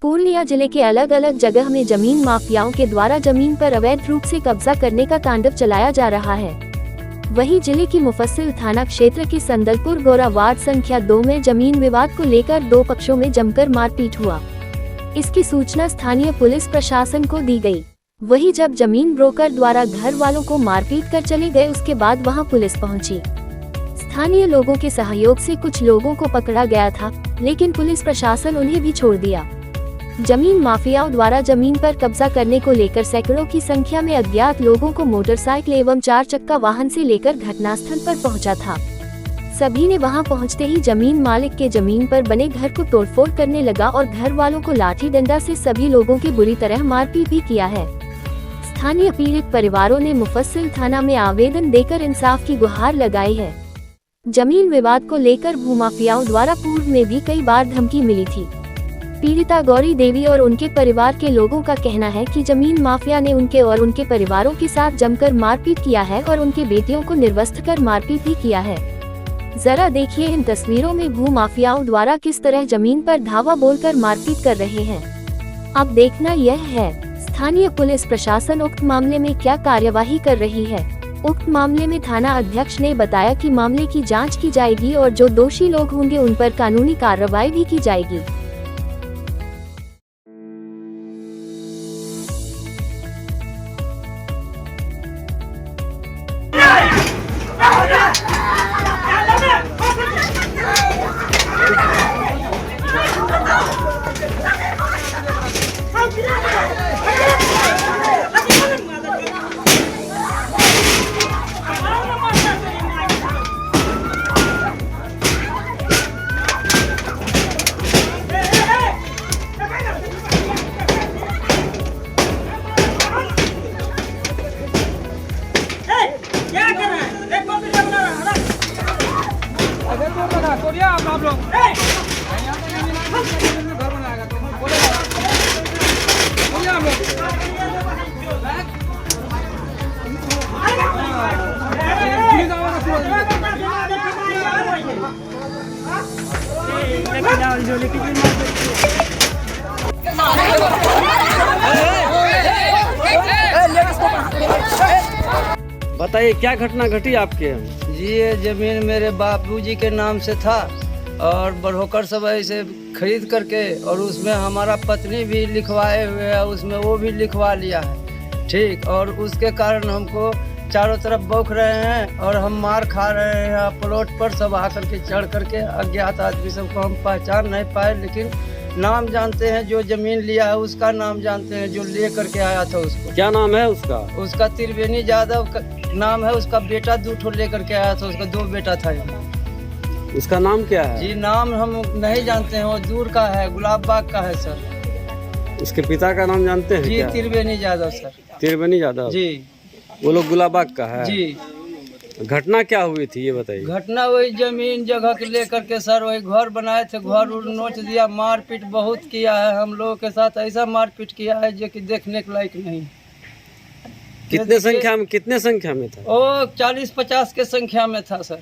पूर्णिया जिले के अलग अलग जगह में जमीन माफियाओं के द्वारा जमीन पर अवैध रूप से कब्जा करने का तांडव चलाया जा रहा है। वहीं जिले की मुफस्सिल थाना क्षेत्र के संदलपुर गोरा वार्ड संख्या 2 में जमीन विवाद को लेकर दो पक्षों में जमकर मारपीट हुआ। इसकी सूचना स्थानीय पुलिस प्रशासन को दी गई। वहीं जब जमीन ब्रोकर द्वारा घर वालों को मारपीट कर चले गए, उसके बाद वहां पुलिस पहुंची। स्थानीय लोगों के सहयोग से कुछ लोगों को पकड़ा गया था, लेकिन पुलिस प्रशासन उन्हें भी छोड़ दिया। जमीन माफियाओं द्वारा जमीन पर कब्जा करने को लेकर सैकड़ों की संख्या में अज्ञात लोगों को मोटरसाइकिल एवं 4 चक्का वाहन से लेकर घटनास्थल पर पहुंचा था। सभी ने वहां पहुंचते ही जमीन मालिक के जमीन पर बने घर को तोड़फोड़ करने लगा और घर वालों को लाठी डंडा से सभी लोगों की बुरी तरह मारपीट भी किया है। स्थानीय पीड़ित परिवारों ने मुफस्सिल थाना में आवेदन देकर इंसाफ की गुहार लगाई है। जमीन विवाद को लेकर भूमाफियाओं द्वारा पूर्व में भी कई बार धमकी मिली थी। पीड़िता गौरी देवी और उनके परिवार के लोगों का कहना है कि जमीन माफिया ने उनके और उनके परिवारों के साथ जमकर मारपीट किया है और उनके बेटियों को निर्वस्त्र कर मारपीट भी किया है। जरा देखिए इन तस्वीरों में भूमाफियाओं द्वारा किस तरह जमीन पर धावा बोलकर मारपीट कर रहे हैं। अब देखना यह है स्थानीय पुलिस प्रशासन उक्त मामले में क्या कार्यवाही कर रही है। उक्त मामले में थाना अध्यक्ष ने बताया कि मामले की जांच की जाएगी और जो दोषी लोग होंगे उन पर कानूनी कार्रवाई भी की जाएगी। आप लोग घर बनाएगा तो बोलेगा आप लोग बताइए क्या घटना घटी आपके? जी ये ज़मीन मेरे बापूजी के नाम से था और बढ़ोकर सब ऐसे खरीद करके और उसमें हमारा पत्नी भी लिखवाए हुए है, उसमें वो भी लिखवा लिया है। ठीक, और उसके कारण हमको चारों तरफ बौख रहे हैं और हम मार खा रहे हैं। प्लॉट पर सब आकर के चढ़ करके अज्ञात आदमी सबको हम पहचान नहीं पाए, लेकिन नाम जानते हैं। जो ज़मीन लिया है उसका नाम जानते हैं, जो ले करके आया था उसको। क्या नाम है उसका? उसका त्रिवेणी यादव नाम है। उसका बेटा 2 ठो लेकर के आया था, उसका 2 बेटा था। उसका नाम क्या है? जी नाम हम नहीं जानते हैं, वो दूर का है, गुलाब बाग का है सर। उसके पिता का नाम जानते हैं? जी त्रिवेणी यादव सर। त्रिवेणी यादव जी। वो लोग गुलाब बाग का है? जी। घटना क्या हुई थी ये बताइए। घटना वही जमीन जगह के लेकर के सर, वही घर बनाए थे, घर नोच दिया, मारपीट बहुत किया है। हम लोगों के साथ ऐसा मारपीट किया है जो कि देखने के लायक नहीं। कितने संख्या में था? ओ 40-50 के संख्या में था सर।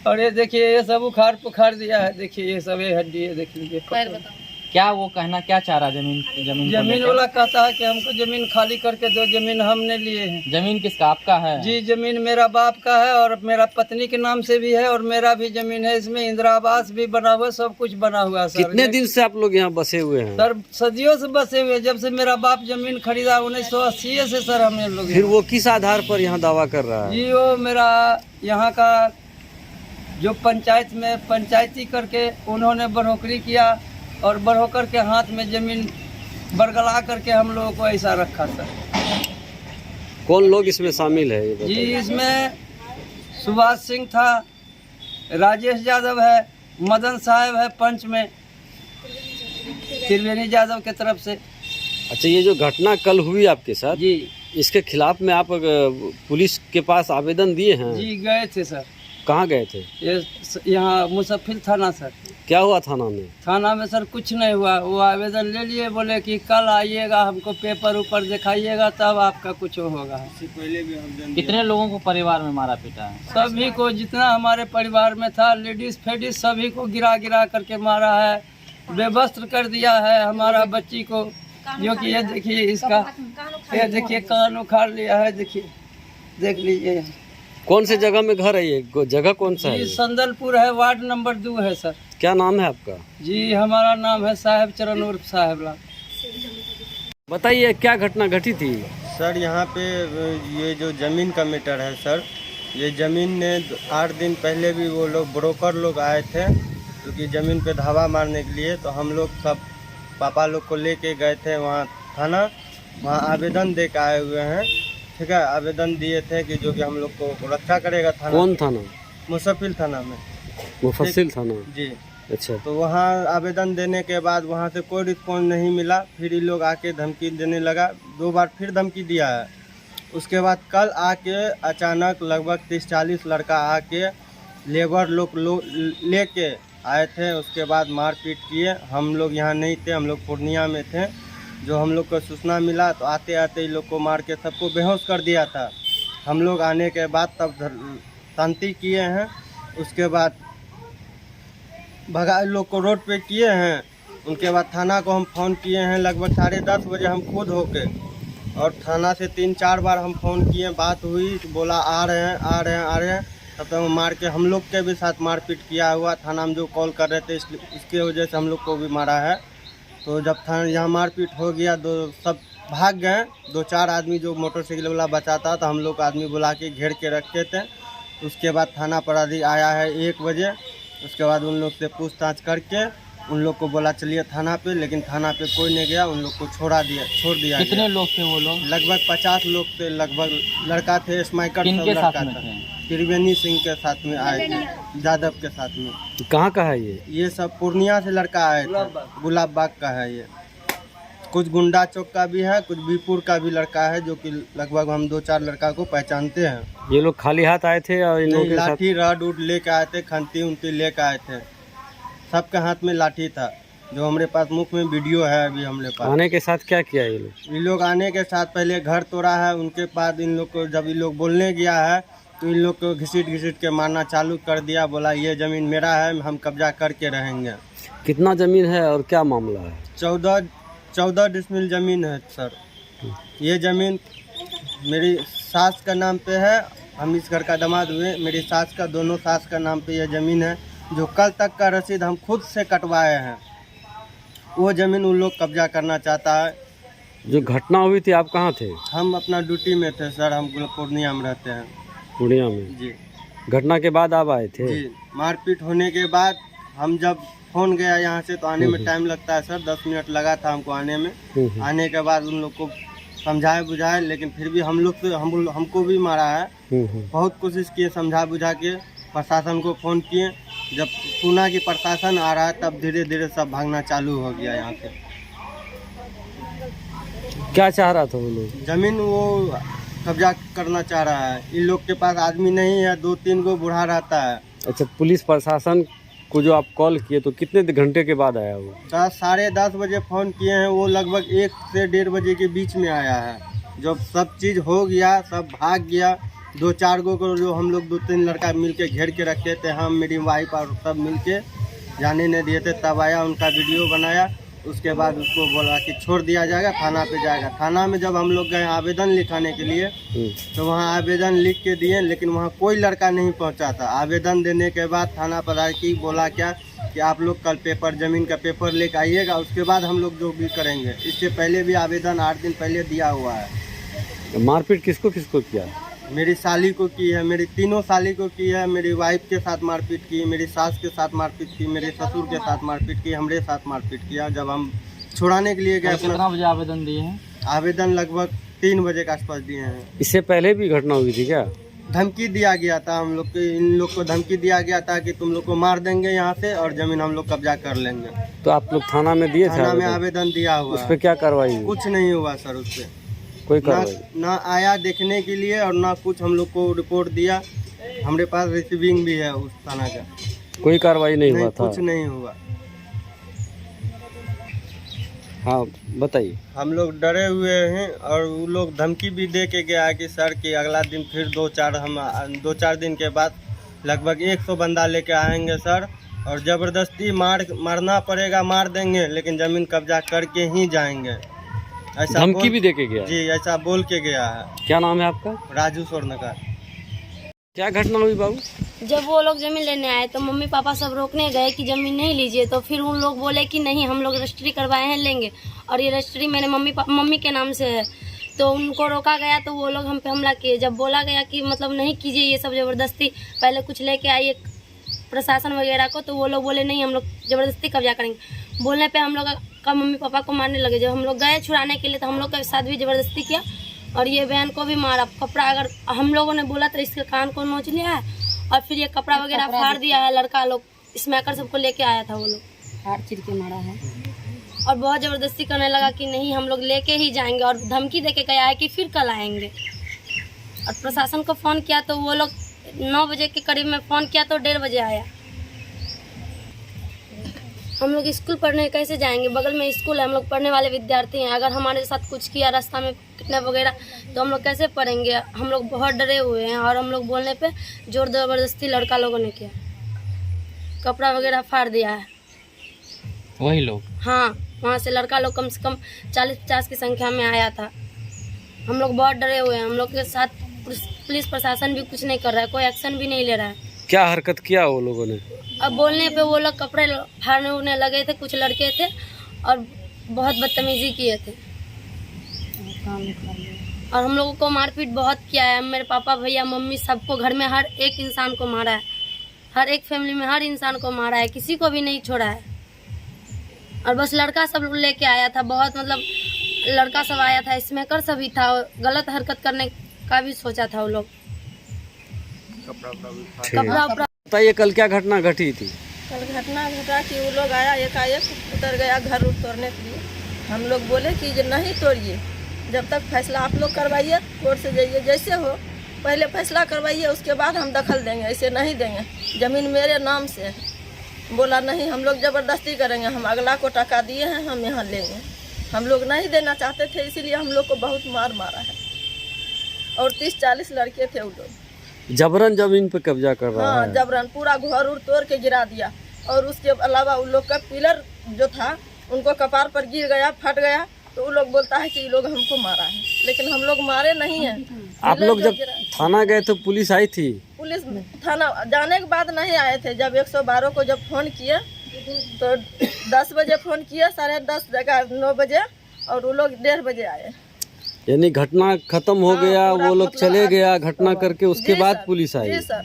और ये देखिए ये सब उखाड़ पुखाड़ दिया है। देखिए ये सब ये हड्डी है, देख लीजिए। क्या वो कहना क्या चाह रहा? जमीन वाला कहता है कि हमको जमीन खाली करके दो, जमीन हमने लिए हैं। जमीन किसका? आपका है? जी जमीन मेरा बाप का है और मेरा पत्नी के नाम से भी है और मेरा भी जमीन है। इसमें इंदिरा आवास भी बना हुआ, सब कुछ बना हुआ है सर। कितने दिन से आप लोग यहाँ बसे हुए हैं? सर सदियों से बसे हुए, जब से मेरा बाप जमीन खरीदा 1980 से सर हम लोग। फिर वो किस आधार पर यहाँ दावा कर रहा है? जी वो मेरा यहाँ का जो पंचायत में पंचायती करके उन्होंने बढ़ोतरी किया और बढ़ोकर के हाथ में जमीन बरगला करके हम लोगों को ऐसा रखा सर। कौन लोग इसमें शामिल है ये जी इसमें सुभाष सिंह था, राजेश यादव है, मदन साहब है पंच में त्रिवेणी यादव के तरफ से। अच्छा, ये जो घटना कल हुई आपके साथ जी, इसके खिलाफ में आप पुलिस के पास आवेदन दिए हैं? जी गए थे सर। कहाँ गए थे? ये यहाँ मुसफिल थाना सर। क्या हुआ थाना में? थाना में सर कुछ नहीं हुआ। वो आवेदन ले लिए, बोले कि कल आइएगा, हमको पेपर ऊपर दिखाइएगा तब आपका कुछ होगा। कितने लोगों को परिवार में मारा पीटा है? सभी को, जितना हमारे परिवार में था, लेडीज फेडीज सभी को गिरा गिरा करके मारा है। बेवस्त्र कर दिया है हमारा बच्ची को, जो कि ये देखिए इसका, ये देखिए कान उखाड़ लिया है, देखिए देख लीजिए। कौन से जगह में घर है ये? जगह कौन सा है? जी संदलपुर है, वार्ड नंबर 2 है सर। क्या नाम है आपका? जी हमारा नाम है साहेब चरण उर्फ साहेब लाल। बताइए क्या घटना घटी थी? सर यहाँ पे ये जो ज़मीन का मैटर है सर, ये ज़मीन ने 8 दिन पहले भी वो लोग ब्रोकर लोग आए थे क्योंकि ज़मीन पे धावा मारने के लिए। तो हम लोग सब पापा लोग को लेके गए थे वहाँ थाना, वहाँ आवेदन दे के आए हुए हैं। ठीक है, आवेदन दिए थे कि जो कि हम लोग को रक्षा करेगा थाना। कौन थाना? मुसफिल थाना में, मुफस्सिल थाना। जी। अच्छा, तो वहाँ आवेदन देने के बाद वहाँ से कोई रिस्पॉन्स नहीं मिला। फिर ये लोग आके धमकी देने लगा, 2 बार फिर धमकी दिया है। उसके बाद कल आके अचानक लगभग 30-40 लड़का आके लेबर लोग लेके आए थे। उसके बाद मारपीट किए। हम लोग यहाँ नहीं थे, हम लोग पूर्णिया में थे। जो हम लोग को सूचना मिला तो आते आते ये लोग को मार के सबको बेहोश कर दिया था। हम लोग आने के बाद तब शांति किए हैं। उसके बाद भगा लोग को रोड पे किए हैं। उनके बाद थाना को हम फ़ोन किए हैं लगभग 10:30 बजे हम खुद होके, और थाना से 3-4 बार हम फ़ोन किए, बात हुई तो बोला आ रहे हैं। तब तक मार के हम लोग के भी साथ मारपीट किया हुआ। थाना में जो कॉल कर रहे थे इसके वजह से हम लोग को भी मारा है। तो जब थाना यहाँ मारपीट हो गया तो सब भाग गए। 2-4 आदमी जो मोटरसाइकिल वाला बचा था तो हम लोग आदमी बुला के घेर के रखे थे। उसके बाद थाना अपराधी आया है 1 बजे। उसके बाद उन लोग से पूछताछ करके उन लोग को बोला चलिए थाना पे, लेकिन थाना पे कोई नहीं गया। उन लोग को छोड़ दिया। कितने लोग थे वो लोग? लगभग 50 लोग थे। लगभग लड़का थे स्माइकर, किनके सब साथ लड़का में था। थे? त्रिवेणी सिंह के साथ में आए थे, यादव के साथ में। कहाँ का है ये सब पूर्णिया से लड़का आए थे, गुलाब बाग का है। ये कुछ गुंडा चौक का भी है, कुछ बीपुर का भी लड़का है, जो कि लगभग हम 2-4 लड़का को पहचानते हैं। ये लोग खाली हाथ आए थे और इन लोगों के साथ लाठी रॉड उड लेके आए थे, खंती उंती लेके आए थे। सबके हाथ में लाठी था, जो हमारे पास मुफ्त में वीडियो है अभी हमारे पास। आने के साथ क्या किया ये लोग? ये लोग आने के साथ पहले घर तोड़ा है। उनके बाद इन लोग को जब ये लोग बोलने गया है तो इन लोग को घसीट के मारना चालू कर दिया। बोला ये ज़मीन मेरा है, हम कब्जा करके रहेंगे। कितना जमीन है और क्या मामला है? 14 डिसमिल ज़मीन है सर। ये ज़मीन मेरी सास का नाम पे है। हम इस घर का दामाद हुए। मेरी सास का, दोनों सास का नाम पे यह ज़मीन है, जो कल तक का रसीद हम खुद से कटवाए हैं। वो ज़मीन उन लोग कब्जा करना चाहता है। जो घटना हुई थी आप कहाँ थे? हम अपना ड्यूटी में थे सर, हम पूर्णिया में रहते हैं। पूर्णिया में? जी। घटना के बाद आप आए थे? जी, मारपीट होने के बाद हम जब फ़ोन गया यहाँ से तो आने में टाइम लगता है सर, 10 मिनट लगा था हमको आने में। आने के बाद उन लोग को समझाए बुझाए, लेकिन फिर भी हम लोग से हमको भी मारा है। बहुत कोशिश किए समझा बुझा के, प्रशासन को फ़ोन किए। जब सुना कि प्रशासन आ रहा है तब धीरे धीरे सब भागना चालू हो गया यहाँ से। क्या चाह रहा था वो लोग? ज़मीन वो कब्जा करना चाह रहा है। इन लोग के पास आदमी नहीं है, 2-3 गो बूढ़ा रहता है। अच्छा, पुलिस प्रशासन को जो आप कॉल किए तो कितने घंटे के बाद आया वो? 10-10:30 बजे फ़ोन किए हैं, वो लगभग 1 से 1:30 बजे के बीच में आया है। जब सब चीज़ हो गया, सब भाग गया। 2-4 गो को जो हम लोग 2-3 लड़का मिल के घेर के रखे थे, हम मेरी वाइफ और सब मिल के जाने नहीं दिए थे। तब आया, उनका वीडियो बनाया। उसके बाद उसको बोला कि छोड़ दिया जाएगा, थाना पे जाएगा। थाना में जब हम लोग गए आवेदन लिखाने के लिए तो वहाँ आवेदन लिख के दिए, लेकिन वहाँ कोई लड़का नहीं पहुँचा था। आवेदन देने के बाद थाना पदाधिकारी बोला क्या कि आप लोग कल पेपर, ज़मीन का पेपर लेकर आइएगा, उसके बाद हम लोग जो भी करेंगे। इससे पहले भी आवेदन 8 दिन पहले दिया हुआ है। मारपीट किसको किसको किया? मेरी साली को की है, मेरी तीनों साली को की है। मेरी वाइफ के साथ मारपीट की, मेरी सास के साथ मारपीट की, मेरे ससुर के साथ मारपीट की, हमारे साथ मारपीट किया। जब हम छुड़ाने के लिए गए, कितना बजे आवेदन दिए हैं? आवेदन लगभग 3 बजे के आसपास दिए हैं। इससे पहले भी घटना हुई थी क्या? धमकी दिया गया था हम लोग को, इन लोग को धमकी दिया गया था कि तुम लोग को मार देंगे यहाँ से और ज़मीन हम लोग कब्जा कर लेंगे। तो आप लोग थाना में दिए थे? थाना में आवेदन दिया हुआ। उस पर क्या कार्रवाई हुई? कुछ नहीं हुआ सर, उस पर कोई कार्रवाई ना आया देखने के लिए और ना कुछ हम लोग को रिपोर्ट दिया। हमारे पास रिसीविंग भी है उस थाना का। कोई कार्रवाई नहीं हुआ था? कुछ नहीं हुआ। हाँ बताइए। हम लोग डरे हुए हैं और वो लोग धमकी भी दे के गया कि सर कि अगला दिन फिर 2-4 दिन के बाद लगभग 100 बंदा लेके आएंगे सर, और ज़बरदस्ती मारना पड़ेगा, मार देंगे, लेकिन ज़मीन कब्जा करके ही जाएंगे। ऐसा धमकी भी देके गया है? जी, ऐसा बोल के गया है। क्या नाम है आपका? राजू स्वर्णकर। क्या घटना हुई बाबू? जब वो लोग जमीन लेने आए तो मम्मी पापा सब रोकने गए कि जमीन नहीं लीजिए, तो फिर उन लोग बोले कि नहीं हम लोग रजिस्ट्री करवाए हैं लेंगे, और ये रजिस्ट्री मेरे मम्मी के नाम से है। तो उनको रोका गया तो वो लोग हम पे हमला किए। जब बोला गया कि मतलब नहीं कीजिए ये सब ज़बरदस्ती, पहले कुछ लेके आइए प्रशासन वगैरह को, तो वो लोग बोले नहीं हम लोग ज़बरदस्ती कब्जा करेंगे। बोलने पे हम लोग का मम्मी पापा को मारने लगे। जब हम लोग गए छुड़ाने के लिए तो हम लोग के साथ भी ज़बरदस्ती किया और ये बहन को भी मारा। कपड़ा अगर हम लोगों ने बोला तो इसके कान को नोच लिया है और फिर ये कपड़ा वगैरह फाड़ दिया है। लड़का लोग स्मैकर सबको लेके आया था, वो लोग हाथ चिर के मारा है और बहुत ज़बरदस्ती करने लगा कि नहीं हम लोग लेके ही जाएंगे, और धमकी देके गया है कि फिर कल आएंगे। और प्रशासन को फ़ोन किया तो वो लोग 9 बजे के करीब में फ़ोन किया तो 1:30 बजे आया। हम लोग स्कूल पढ़ने कैसे जाएंगे? बगल में स्कूल है, हम लोग पढ़ने वाले विद्यार्थी हैं। अगर हमारे साथ कुछ किया रास्ता में किडनैप वगैरह तो हम लोग कैसे पढ़ेंगे? हम लोग बहुत डरे हुए हैं और हम लोग बोलने पे जोर ज़बरदस्ती लड़का लोगों ने किया, कपड़ा वगैरह फाड़ दिया है। वही लोग? हाँ, वहाँ से लड़का लोग कम से कम 40-50 की संख्या में आया था। हम लोग बहुत डरे हुए हैं। हम लोग के साथ पुलिस प्रशासन भी कुछ नहीं कर रहा है, कोई एक्शन भी नहीं ले रहा है। क्या हरकत किया वो लोगों ने? अब बोलने पे वो लोग कपड़े फाड़ने उड़ने लगे थे, कुछ लड़के थे और बहुत बदतमीजी किए थे और हम लोगों को मारपीट बहुत किया है। मेरे पापा भैया मम्मी सबको, घर में हर एक इंसान को मारा है, हर एक फैमिली में हर इंसान को मारा है, किसी को भी नहीं छोड़ा है। और बस लड़का सब लेके आया था, बहुत मतलब लड़का सब आया था, स्मैकर सभी था, गलत हरकत करने का भी सोचा था वो लोग। कपड़ा बताइए कल क्या घटना घटी थी? कल घटना घटा कि वो लोग आया, एकाएक उतर गया घर तोड़ने के लिए। हम लोग बोले कि जो नहीं तोड़िए, जब तक फैसला आप लोग करवाइए, कोर्ट से जाइए, जैसे हो पहले फैसला करवाइए, उसके बाद हम दखल देंगे, ऐसे नहीं देंगे, ज़मीन मेरे नाम से है। बोला नहीं हम लोग ज़बरदस्ती करेंगे, हम अगला को टका दिए हैं, हम यहाँ लेंगे। हम लोग नहीं देना चाहते थे, इसीलिए हम लोग को बहुत मारा है और 30-40 लड़के थे वो लोग। जबरन जमीन पे कब्जा कर रहा है? जबरन पूरा घर उड़ तोड़ के गिरा दिया और उसके अलावा उन लोग का पिलर जो था उनको कपार पर गिर गया, फट गया। तो वो लोग बोलता है कि ये लोग हमको मारा है, लेकिन हम लोग मारे नहीं हैं। आप लोग जब थाना गए तो पुलिस आई थी? पुलिस थाना जाने के बाद नहीं आए थे। जब 112 को जब फोन किए तो 10 बजे फोन किए, 10:30 जगह 9 बजे, और वो लोग 1:30 बजे आए। यानी घटना खत्म हो गया, वो लोग चले गया घटना करके, उसके बाद पुलिस आई? जी सर,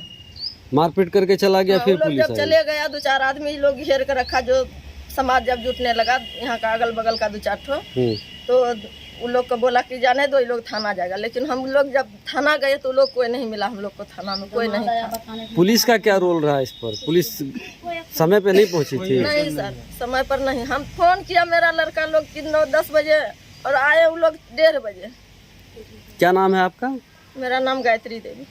मारपीट करके चला गया, फिर पुलिस जब आई? चले गया 2-4 आदमी लोग घेर कर रखा, जो समाज जब जुटने लगा, यहाँ का अगल बगल का 2-4 ठो, तो उन लोग को बोला कि जाने दो, ये लोग थाना जाएगा। लेकिन हम लोग जब थाना गए तो लोग कोई नहीं मिला, हम लोग को थाना में कोई नहीं था। पुलिस का क्या रोल रहा इस पर? पुलिस समय पे नहीं पहुंची थी? नहीं सर, समय पर नहीं। हम फोन किया मेरा लड़का लोग कि 9-10 बजे और आए वो लोग 1:30 बजे। क्या नाम है आपका? मेरा नाम गायत्री देवी।